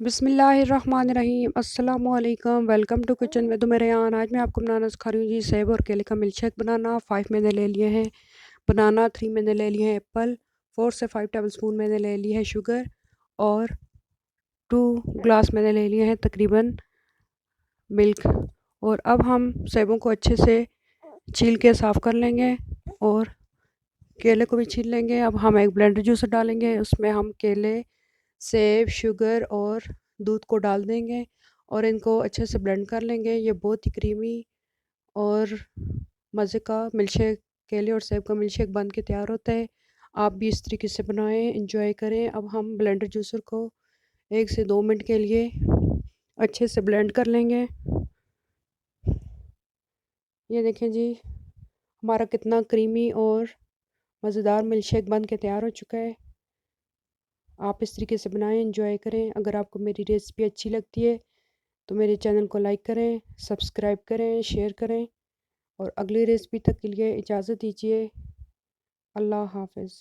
बिस्मिल्लाहिर्रहमानिर्रहीम अस्सलामुअलैकुम। Welcome to kitchen में मेरे यहाँ। आज मैं आपको बनाना सिखा रही हूँ जी सेब और केले का मिल्क शेक बनाना। 5 मैंने ले लिए हैं बनाना, 3 मैंने ले लिए हैं एप्पल, 4 से 5 टेबल स्पून मैंने ले ली है शुगर और 2 ग्लास मैंने ले लिए हैं तकरीबन मिल्क। और अब हम सेबों को अच्छे से छील के साफ़ कर लेंगे और केले को भी छील लेंगे। अब हम एक ब्लेंडर जूसर डालेंगे, उसमें हम केले, सेब, शुगर और दूध को डाल देंगे और इनको अच्छे से ब्लेंड कर लेंगे। ये बहुत ही क्रीमी और मज़े का मिल्कशेक, केले और सेब का मिल्कशेक बन के तैयार होता है। आप भी इस तरीके से बनाएं, इंजॉय करें। अब हम ब्लेंडर जूसर को 1 से 2 मिनट के लिए अच्छे से ब्लेंड कर लेंगे। ये देखें जी, हमारा कितना क्रीमी और मज़ेदार मिल्कशेक बन के तैयार हो चुका है। आप इस तरीके से बनाएं, इंजॉय करें। अगर आपको मेरी रेसिपी अच्छी लगती है तो मेरे चैनल को लाइक करें, सब्सक्राइब करें, शेयर करें और अगली रेसिपी तक के लिए इजाज़त दीजिए। अल्लाह हाफ़िज़।